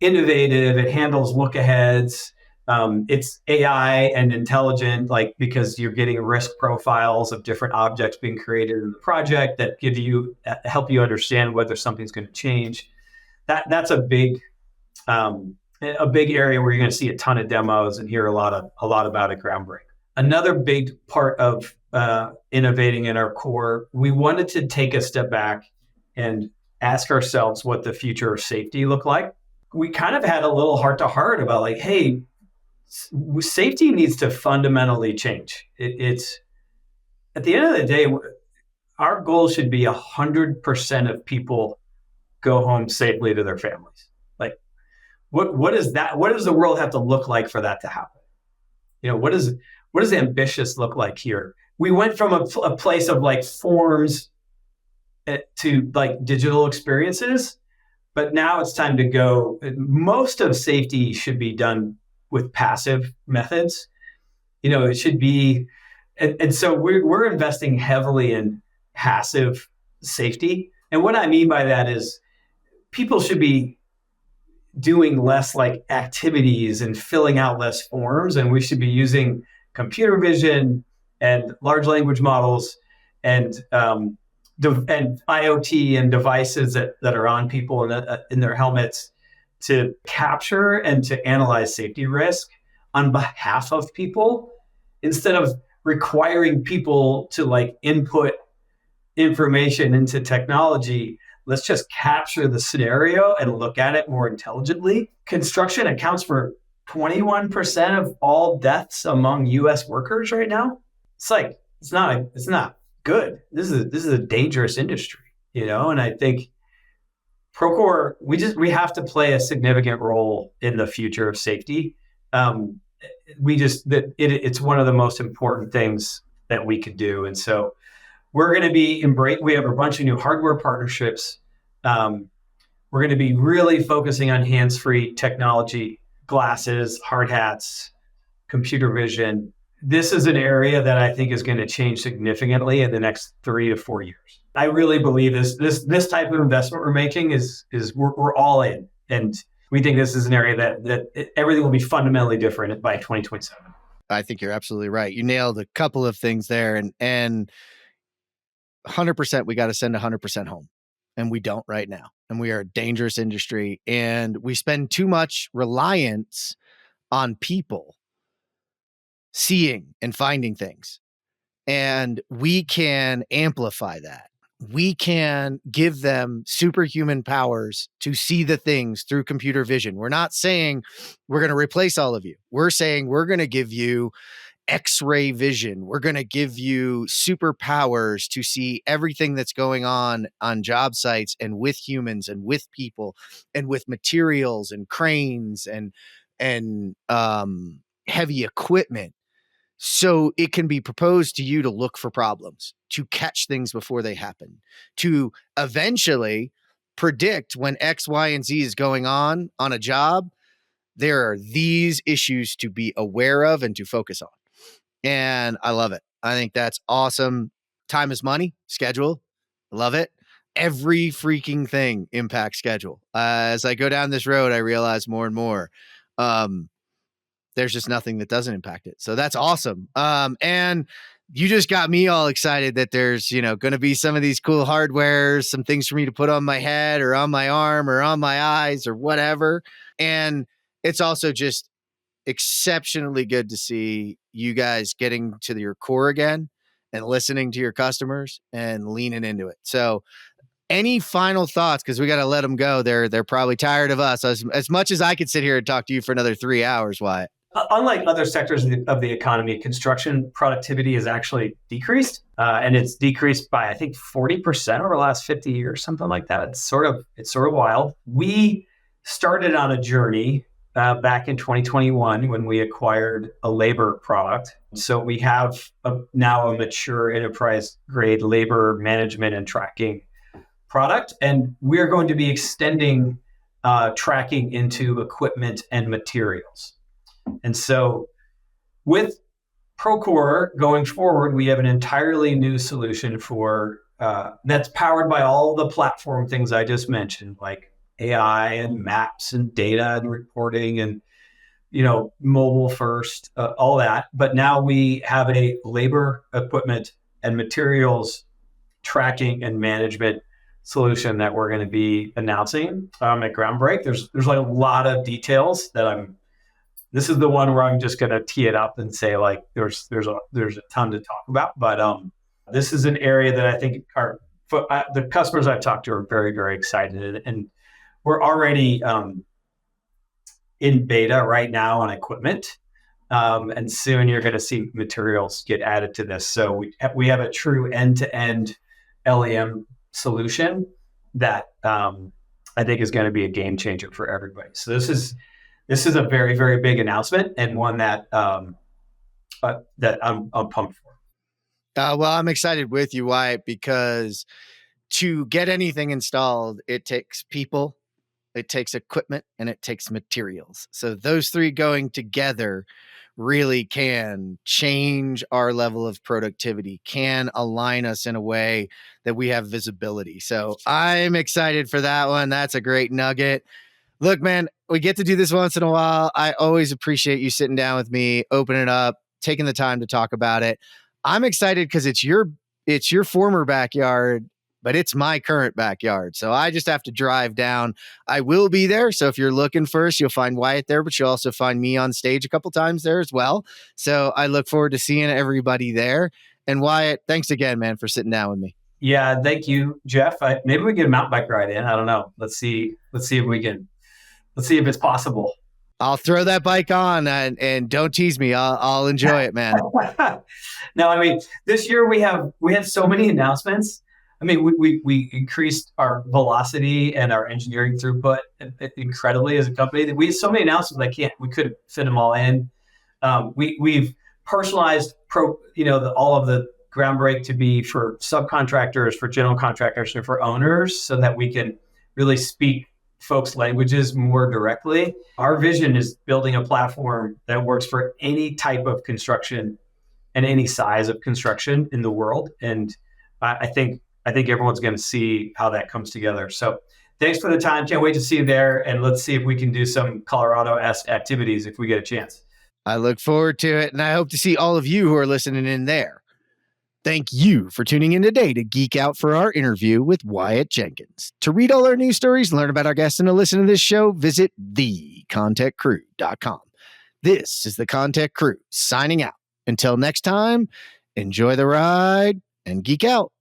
innovative. It handles look aheads. It's AI and intelligent, because you're getting risk profiles of different objects being created in the project that help you understand whether something's going to change. That's a big area where you're going to see a ton of demos and hear a lot about at Groundbreak. Another big part of innovating in our core, we wanted to take a step back and ask ourselves what the future of safety looked like. We kind of had a little heart-to-heart about hey, safety needs to fundamentally change. It's at the end of the day, our goal should be 100% of people go home safely to their families. What is that? What does the world have to look like for that to happen? What does ambitious look like here? We went from a place of forms to digital experiences, but now it's time to go. Most of safety should be done with passive methods. It should be, and so we're investing heavily in passive safety. And what I mean by that is people should be doing less activities and filling out less forms, and we should be using computer vision and large language models and IoT and devices that are on people in their helmets to capture and to analyze safety risk on behalf of people instead of requiring people to like input information into technology. Let's just capture the scenario and look at it more intelligently. Construction accounts for 21% of all deaths among US workers right now. It's like it's not good. This is a dangerous industry, and I think Procore, we have to play a significant role in the future of safety. It's one of the most important things that we could do. And so we're going to be we have a bunch of new hardware partnerships. We're going to be really focusing on hands-free technology, glasses, hard hats, computer vision. This is an area that I think is going to change significantly in the next 3 to 4 years. I really believe this type of investment we're making is we're all in, and we think this is an area that everything will be fundamentally different by 2027. I think you're absolutely right. You nailed a couple of things there, and 100%, we got to send 100% home, and we don't right now. And we are a dangerous industry, and we spend too much reliance on people seeing and finding things. And we can amplify that. We can give them superhuman powers to see the things through computer vision. We're not saying we're going to replace all of you. We're saying we're going to give you X-ray vision. We're going to give you superpowers to see everything that's going on job sites and with humans and with people and with materials and cranes and heavy equipment. So it can be proposed to you to look for problems, to catch things before they happen, to eventually predict when X, Y, and Z is going on a job. There are these issues to be aware of and to focus on. And I love it. I think that's awesome. Time is money, schedule. Love it. Every freaking thing impacts schedule. As I go down this road, I realize more and more. There's just nothing that doesn't impact it. So that's awesome. And you just got me all excited that there's, going to be some of these cool hardwares, some things for me to put on my head or on my arm or on my eyes or whatever. And it's also just exceptionally good to see you guys getting to your core again and listening to your customers and leaning into it. So any final thoughts? Because we got to let them go. They're probably tired of us as much as I could sit here and talk to you for another 3 hours, Wyatt. Unlike other sectors of the economy, construction productivity has actually decreased, and it's decreased by I think 40% over the last 50 years, something like that. It's sort of wild. We started on a journey back in 2021 when we acquired a labor product. So we have now a mature enterprise grade labor management and tracking product, and we're going to be extending tracking into equipment and materials. And so with Procore going forward, we have an entirely new solution for that's powered by all the platform things I just mentioned, like AI and maps and data and reporting and, mobile first, all that. But now we have a labor, equipment, and materials tracking and management solution that we're going to be announcing at Groundbreak. There's like a lot of details that this is the one where I'm just going to tee it up and say like there's a ton to talk about, but this is an area that I think the customers I've talked to are very, very excited, and we're already in beta right now on equipment, and soon you're going to see materials get added to this. So we have a true end-to-end LEM solution that I think is going to be a game changer for everybody. So this is a very, very big announcement, and one that that I'm pumped for. Well, I'm excited with you, Wyatt, because to get anything installed, it takes people, it takes equipment, and it takes materials. So those three going together really can change our level of productivity, can align us in a way that we have visibility. So I'm excited for that one. That's a great nugget. Look, man, we get to do this once in a while. I always appreciate you sitting down with me, opening it up, taking the time to talk about it. I'm excited because it's your former backyard, but it's my current backyard. So I just have to drive down. I will be there. So if you're looking first, you'll find Wyatt there, but you'll also find me on stage a couple times there as well. So I look forward to seeing everybody there. And Wyatt, thanks again, man, for sitting down with me. Yeah, thank you, Jeff. Maybe we get a mountain bike ride in. I don't know. Let's see if it's possible. I'll throw that bike on and don't tease me. I'll enjoy it, man. No, I mean, this year we had so many announcements. I mean, we increased our velocity and our engineering throughput incredibly as a company. That we had so many announcements we couldn't fit them all in. We've personalized all of the Groundbreak to be for subcontractors, for general contractors, and for owners, so that we can really speak folks' languages more directly. Our vision is building a platform that works for any type of construction and any size of construction in the world. And I think everyone's going to see how that comes together. So thanks for the time. Can't wait to see you there. And let's see if we can do some Colorado-esque activities if we get a chance. I look forward to it. And I hope to see all of you who are listening in there. Thank you for tuning in today to geek out for our interview with Wyatt Jenkins. To read all our news stories, learn about our guests, and to listen to this show, visit thecontechcrew.com. This is the ConTech Crew signing out. Until next time, enjoy the ride and geek out.